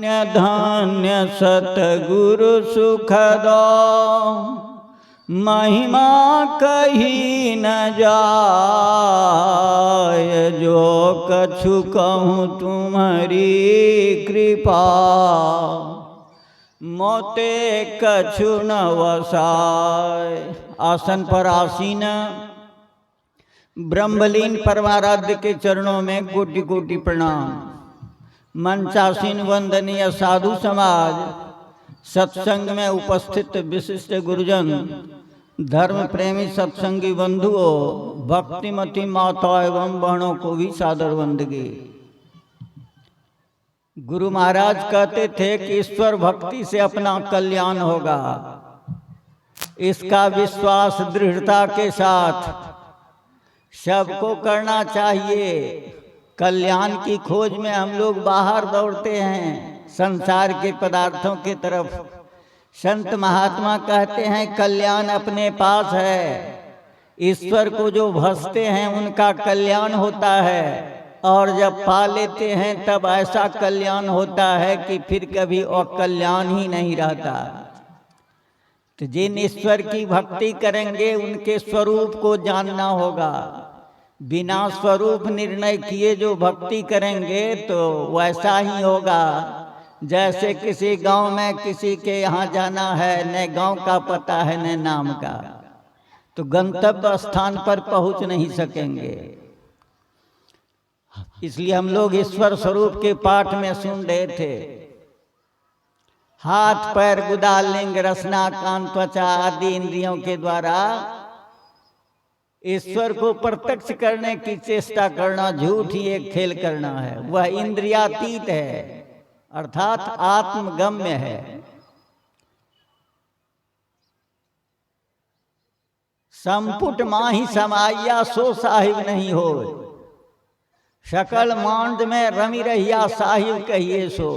धन्य सतगुरु सुखदो महिमा कही न जाय। जो कछु कहूँ तुम्हारी कृपा मोते कछु न वसाय। आसन पर आसीन ब्रह्मलीन परमाराध्य के चरणों में कोटि कोटि प्रणाम। मंचासीन वंदनीय साधु समाज, सत्संग में उपस्थित विशिष्ट गुरुजन, धर्म प्रेमी सत्संगी बंधुओं, भक्तिमती माता एवं बहनों को भी सादर वंदगी। गुरु महाराज कहते थे कि ईश्वर भक्ति से अपना कल्याण होगा। इसका विश्वास दृढ़ता के साथ सबको करना चाहिए। कल्याण की खोज में हम लोग बाहर दौड़ते हैं संसार के पदार्थों की तरफ। संत महात्मा कहते हैं कल्याण अपने पास है। ईश्वर को जो भजते हैं उनका कल्याण होता है, और जब पा लेते हैं तब ऐसा कल्याण होता है कि फिर कभी अकल्याण ही नहीं रहता। तो जिन ईश्वर की भक्ति करेंगे उनके स्वरूप को जानना होगा। बिना स्वरूप निर्णय किए जो भक्ति करेंगे तो वैसा ही होगा जैसे किसी गांव में किसी के यहाँ जाना है, न गांव का पता है न नाम का, तो गंतव्य स्थान पर पहुंच नहीं सकेंगे। इसलिए हम लोग ईश्वर स्वरूप के पाठ में सुन रहे थे, हाथ पैर गुदा लिंग रसना कान त्वचा आदि इंद्रियों के द्वारा ईश्वर को प्रत्यक्ष करने की चेष्टा करना झूठ ही एक खेल करना है। वह इंद्रियातीत है, अर्थात आत्मगम्य है। संपुट माही समाइया सो साहिब नहीं हो, शकल मांड में रमी रहिया साहिब कहिए सो।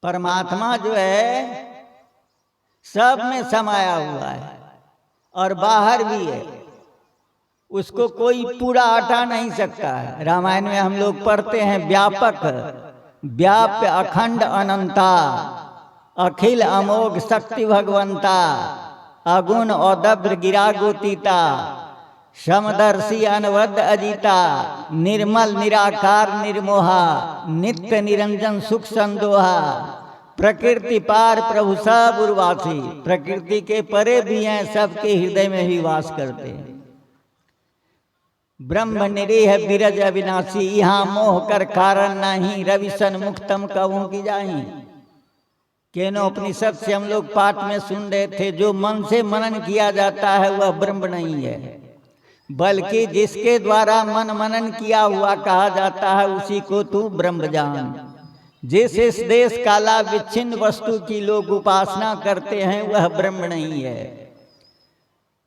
परमात्मा जो है सब में समाया हुआ है और बाहर भी है, उसको कोई पूरा हटा नहीं सकता है। रामायण में हम लोग पढ़ते हैं व्यापक व्याप्य अखंड अनंता अखिल अमोघ शक्ति भगवंता अगुण औदब्र गिरा गोतीता समदर्शी अनवद अजीता निर्मल निराकार निर्मोहा नित्य निरंजन सुख संदोहा प्रकृति पार प्रभु सब उर्वासी। प्रकृति के परे भी हैं, सबके हृदय में भी वास करते हैं। ब्रह्म निरीह बिरज अविनाशी यहाँ मोह कर कारण नहीं रविशन मुक्तम कवों की जाही। केनोपनिषद से हम लोग पाठ में सुन रहे थे, जो मन से मनन किया जाता है वह ब्रह्म नहीं है, बल्कि जिसके द्वारा मन मनन किया हुआ कहा जाता है उसी को तू ब्रह्म जान। जिस इस देश काला विच्छिन्न वस्तु की लोग उपासना करते हैं वह ब्रह्म नहीं है।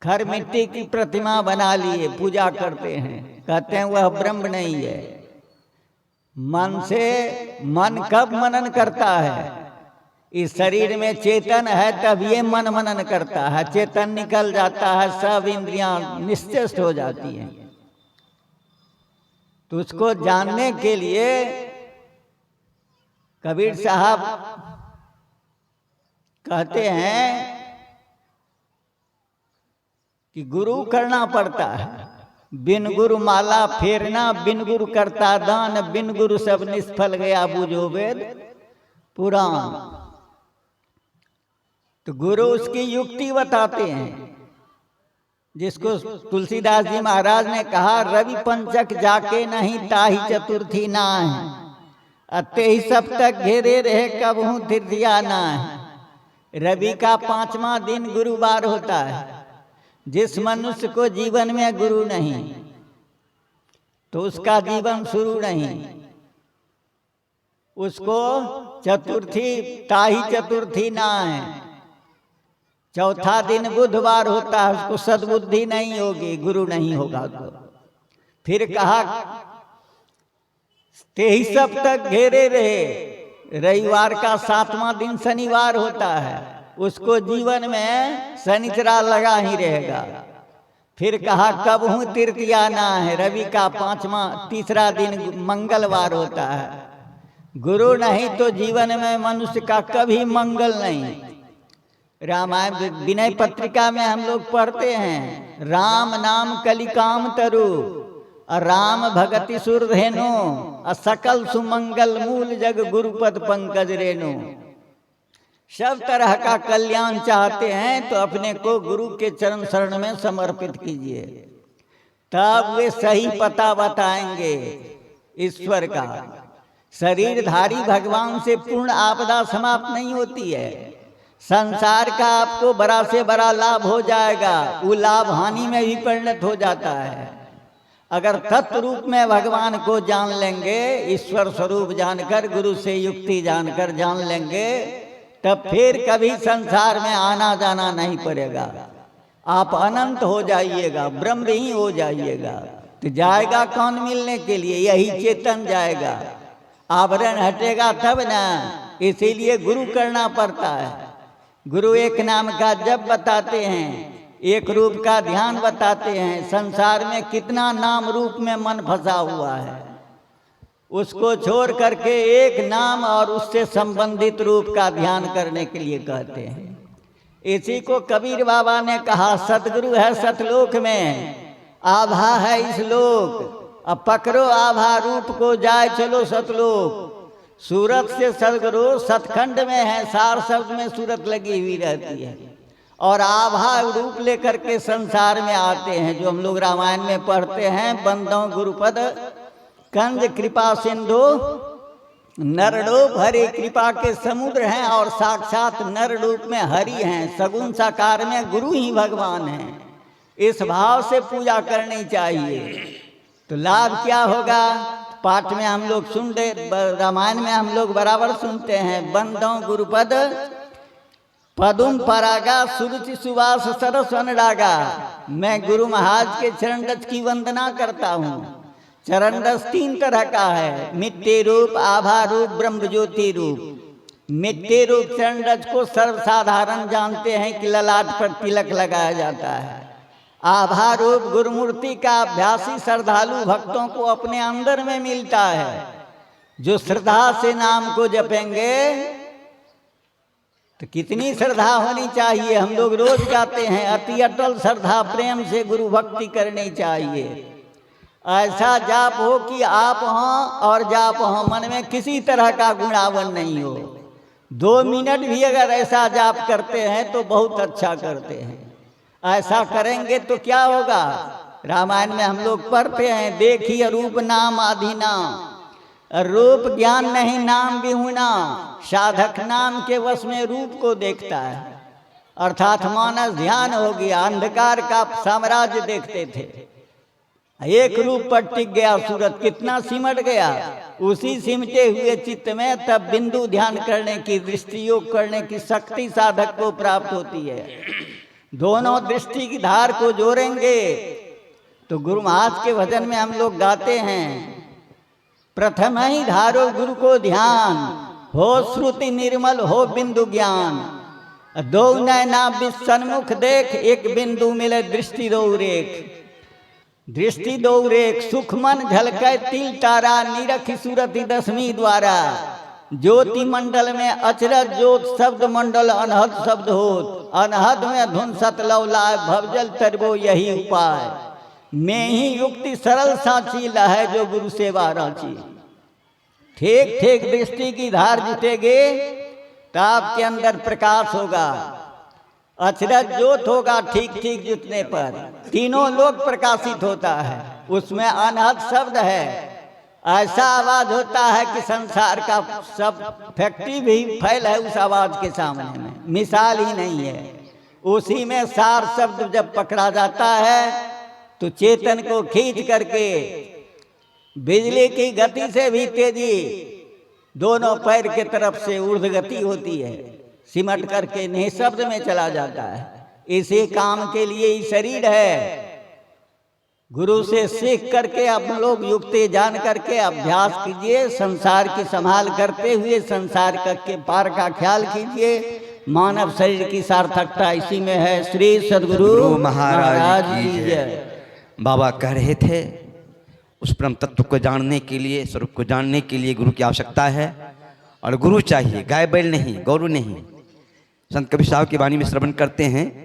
खर मिट्टी की प्रतिमा बना लिए पूजा करते हैं, कहते हैं वह ब्रह्म नहीं है। मन से मन कब मनन करता है? इस शरीर में चेतन है तब ये मन मनन करता है। चेतन निकल जाता है सब इंद्रियां निश्चेष्ट हो जाती हैं। तो उसको जानने के लिए कबीर साहब कहते हैं कि गुरु करना पड़ता है। बिन गुरु माला फेरना, बिन गुरु करता दान, बिन गुरु सब निष्फल गया बूझो वेद पुराण। तो गुरु उसकी युक्ति बताते हैं, जिसको तुलसीदास जी महाराज ने कहा रवि पंचक जाके नहीं ताही चतुर्थी ना है, अते ही सब तक घेरे रहे कब हूँ तृतीया ना है। रवि का 5वां दिन गुरुवार होता है। जिस मनुष्य को जीवन में गुरु नहीं तो उसका जीवन शुरू नहीं। उसको चतुर्थी ताही चतुर्थी ना है। चौथा दिन बुधवार होता है, उसको सद्बुद्धि नहीं होगी, गुरु नहीं होगा तो। फिर कहा ते ही सब तक घेरे रहे। रविवार का 7वां दिन शनिवार होता है, उसको जीवन में शनिचरा लगा ही रहेगा। फिर कहा कब हूँ तृतीया ना है, रवि का तीसरा दिन मंगलवार होता है। गुरु नहीं तो जीवन में मनुष्य का कभी मंगल नहीं। रामायण विनय पत्रिका में हम लोग पढ़ते हैं, राम नाम कलिकाम तरु, राम भगति सुरधेनु, सकल सुमंगल मूल जग गुरुपद पंकज रेणु। सब तरह का कल्याण चाहते हैं तो अपने को गुरु के चरण शरण में समर्पित कीजिए, तब वे सही पता बताएंगे ईश्वर का। शरीरधारी भगवान से पूर्ण आपदा समाप्त नहीं होती है। संसार का आपको बड़ा से बड़ा लाभ हो जाएगा, वो लाभ हानि में भी परिणत हो जाता है। अगर तत्व रूप में भगवान को जान लेंगे, ईश्वर स्वरूप जानकर, गुरु से युक्ति जानकर जान लेंगे, तब फिर कभी संसार में आना जाना नहीं पड़ेगा। आप अनंत हो जाइएगा, ब्रह्म ही हो जाइएगा। तो जाएगा कौन मिलने के लिए? यही चेतन जाएगा। आवरण हटेगा तब ना, इसीलिए गुरु करना पड़ता है। गुरु एक नाम का जप बताते हैं, एक रूप का ध्यान बताते हैं। संसार में कितना नाम रूप में मन फंसा हुआ है, उसको छोड़ करके एक नाम और उससे संबंधित रूप का ध्यान करने के लिए कहते हैं। इसी को कबीर बाबा ने कहा, सतगुरु है सतलोक में, आभा है इस लोक, अब पकड़ो आभा रूप को, जाए चलो सतलोक। सूरत से सदगुरु सतखंड में है, सार शब्द में सूरत लगी हुई रहती है, और आभा रूप लेकर के संसार में आते हैं, जो हम लोग रामायण में पढ़ते हैं। बंदों गुरुपद कंज कृपा सिंधु, नररूप हरि कृपा के समुद्र हैं, और साक्षात नर रूप में हरि हैं, सगुण साकार में गुरु ही भगवान हैं। इस भाव से पूजा करनी चाहिए, तो लाभ क्या होगा? पाठ में हम लोग सुनते, रामायण में हम लोग बराबर सुनते हैं, बंदों गुरुपद पदुम परागा सुरुचि सुवास सरस अनुरागा। मैं गुरु महाराज के चरण रज की वंदना करता हूँ। चरण रज 3 तरह का है, मिट्टी रूप, आभा रूप, ब्रह्म ज्योति रूप। मिट्टी रूप चरण रज को सर्वसाधारण जानते हैं कि ललाट पर तिलक लगाया जाता है। आभा रूप गुरुमूर्ति का अभ्यासी श्रद्धालु भक्तों को अपने अंदर में मिलता है। जो श्रद्धा से नाम को जपेंगे, तो कितनी श्रद्धा होनी चाहिए। हम लोग रोज गाते हैं, अति अटल श्रद्धा प्रेम से गुरु भक्ति करनी चाहिए। ऐसा जाप हो कि आप हों और जाप हो, मन में किसी तरह का गुणावन नहीं हो। 2 मिनट भी अगर ऐसा जाप करते हैं तो बहुत अच्छा करते हैं। ऐसा करेंगे तो क्या होगा? रामायण में हम लोग पढ़ते हैं, देखिए रूप नाम आधीना, रूप ज्ञान नहीं नाम बिहुना। साधक नाम के वश में रूप को देखता है, अर्थात मानस ध्यान हो गया। अंधकार का साम्राज्य देखते थे, एक रूप पर टिक गया सूरत, कितना सिमट गया। उसी सिमटे हुए चित्त में तब बिंदु ध्यान करने की, दृष्टि योग करने की शक्ति साधक को प्राप्त होती है। दोनों दृष्टि की धार को जोड़ेंगे तो गुरु महाराज के भजन में हम लोग गाते हैं, प्रथम ही धारो गुरु को ध्यान, हो श्रुति निर्मल हो बिंदु ज्ञान। 2 नैना सन्मुख देख, एक बिंदु मिले दृष्टि 2 रेख। दृष्टि 2 रेख, सुख मन झलकै तिल तारा, निरखी सूरति 10वीं द्वारा। ज्योति मंडल में अचरज ज्योत, शब्द मंडल अनहद शब्द होत। अनहद में धुन सत लवलाय, भवजल तरबो यही उपाय। में ही युक्ति सरल साची, लहै जो गुरु सेवा रांची। ठीक ठीक दृष्टि की धार जुटेगे तो आपके अंदर प्रकाश होगा, अचरज ज्योत होगा। ठीक ठीक जुटने पर तीनों लोग प्रकाशित होता है। उसमें अनहद शब्द है, ऐसा आवाज होता है कि संसार का सब फैक्ट्री भी फैल है उस आवाज के सामने में, मिसाल ही नहीं है। उसी में सार शब्द जब पकड़ा जाता है तो चेतन को खींच करके बिजली की गति से भी तेजी दोनों पैर के तरफ से ऊर्ध्व गति होती है, सिमट करके निःशब्द में चला जाता है। इसी काम के लिए ही शरीर है। गुरु से सीख करके आप लोग युक्ति जान करके अभ्यास कीजिए, संसार की संभाल करते हुए संसार के पार का ख्याल कीजिए, मानव शरीर की सार्थकता इसी में है। श्री सद्गुरु गुरु महाराज महाराज की की जय। जय। बाबा कह रहे थे उस परम तत्व को जानने के लिए, स्वरूप को जानने के लिए गुरु की आवश्यकता है, और गुरु चाहिए, गाय बैल नहीं, गौरू नहीं। संत कबीर साहब की वाणी में श्रवण करते हैं